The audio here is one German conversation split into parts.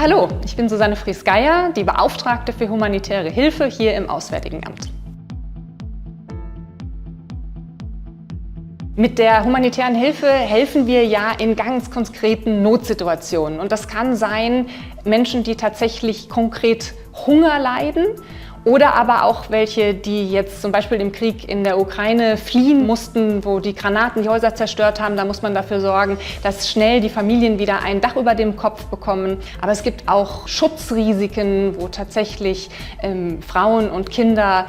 Hallo, ich bin Susanne Fries-Geier, die Beauftragte für humanitäre Hilfe hier im Auswärtigen Amt. Mit der humanitären Hilfe helfen wir ja in ganz konkreten Notsituationen. Und das kann sein, Menschen, die tatsächlich konkret Hunger leiden, oder aber auch welche, die jetzt zum Beispiel im Krieg in der Ukraine fliehen mussten, wo die Granaten die Häuser zerstört haben. Da muss man dafür sorgen, dass schnell die Familien wieder ein Dach über dem Kopf bekommen. Aber es gibt auch Schutzrisiken, wo tatsächlich Frauen und Kinder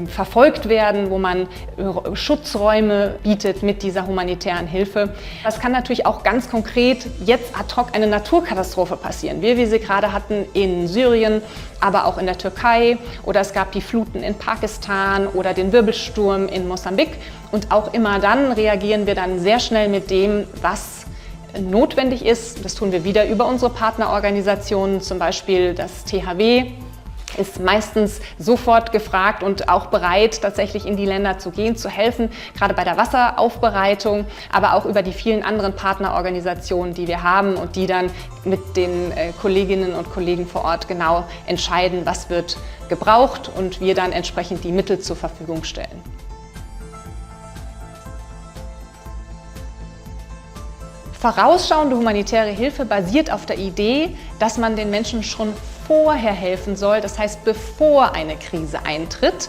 verfolgt werden, wo man Schutzräume bietet mit dieser humanitären Hilfe. Das kann natürlich auch ganz konkret jetzt ad hoc eine Naturkatastrophe passieren, wie wir sie gerade hatten in Syrien, aber auch in der Türkei. Oder es gab die Fluten in Pakistan oder den Wirbelsturm in Mosambik. Und auch immer dann reagieren wir dann sehr schnell mit dem, was notwendig ist. Das tun wir wieder über unsere Partnerorganisationen, zum Beispiel das THW ist meistens sofort gefragt und auch bereit, tatsächlich in die Länder zu gehen, zu helfen, gerade bei der Wasseraufbereitung, aber auch über die vielen anderen Partnerorganisationen, die wir haben und die dann mit den Kolleginnen und Kollegen vor Ort genau entscheiden, was wird gebraucht und wir dann entsprechend die Mittel zur Verfügung stellen. Vorausschauende humanitäre Hilfe basiert auf der Idee, dass man den Menschen schon vorher helfen soll, das heißt, bevor eine Krise eintritt.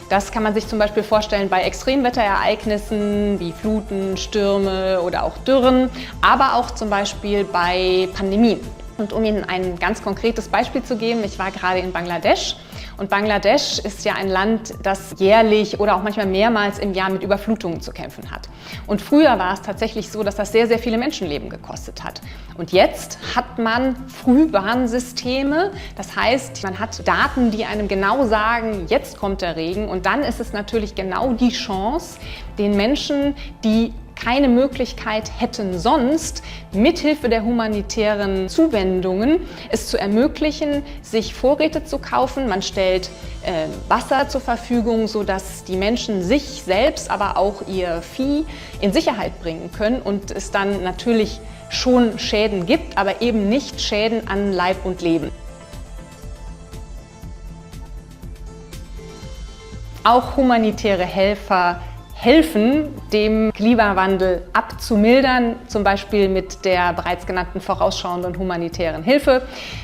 Das kann man sich zum Beispiel vorstellen bei Extremwetterereignissen wie Fluten, Stürme oder auch Dürren, aber auch zum Beispiel bei Pandemien. Und um Ihnen ein ganz konkretes Beispiel zu geben, ich war gerade in Bangladesch. Und Bangladesch ist ja ein Land, das jährlich oder auch manchmal mehrmals im Jahr mit Überflutungen zu kämpfen hat. Und früher war es tatsächlich so, dass das sehr, sehr viele Menschenleben gekostet hat. Und jetzt hat man Frühwarnsysteme, das heißt, man hat Daten, die einem genau sagen, jetzt kommt der Regen. Und dann ist es natürlich genau die Chance, den Menschen, die keine Möglichkeit hätten sonst, mithilfe der humanitären Zuwendungen es zu ermöglichen, sich Vorräte zu kaufen. Man stellt Wasser zur Verfügung, sodass die Menschen sich selbst, aber auch ihr Vieh in Sicherheit bringen können und es dann natürlich schon Schäden gibt, aber eben nicht Schäden an Leib und Leben. Auch humanitäre Helfer helfen, dem Klimawandel abzumildern, zum Beispiel mit der bereits genannten vorausschauenden humanitären Hilfe.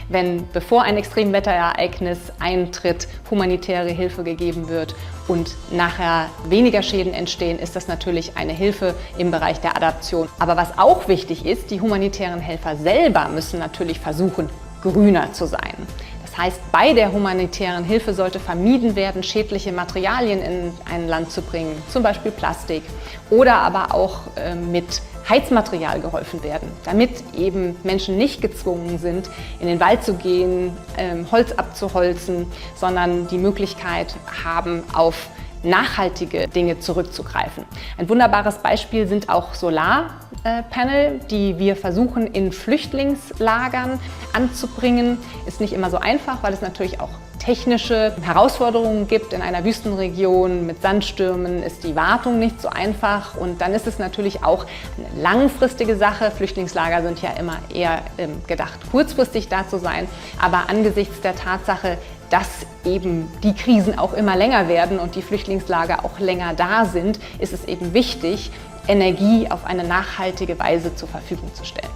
Wenn bevor ein Extremwetterereignis eintritt, humanitäre Hilfe gegeben wird und nachher weniger Schäden entstehen, ist das natürlich eine Hilfe im Bereich der Adaption. Aber was auch wichtig ist, die humanitären Helfer selber müssen natürlich versuchen, grüner zu sein. Das heißt, bei der humanitären Hilfe sollte vermieden werden, schädliche Materialien in ein Land zu bringen, zum Beispiel Plastik, oder aber auch mit Heizmaterial geholfen werden, damit eben Menschen nicht gezwungen sind, in den Wald zu gehen, Holz abzuholzen, sondern die Möglichkeit haben, auf nachhaltige Dinge zurückzugreifen. Ein wunderbares Beispiel sind auch Solarpanel, die wir versuchen in Flüchtlingslagern anzubringen. Ist nicht immer so einfach, weil es natürlich auch technische Herausforderungen gibt. In einer Wüstenregion mit Sandstürmen ist die Wartung nicht so einfach und dann ist es natürlich auch eine langfristige Sache. Flüchtlingslager sind ja immer eher gedacht, kurzfristig da zu sein, aber angesichts der Tatsache, dass eben die Krisen auch immer länger werden und die Flüchtlingslager auch länger da sind, ist es eben wichtig, Energie auf eine nachhaltige Weise zur Verfügung zu stellen.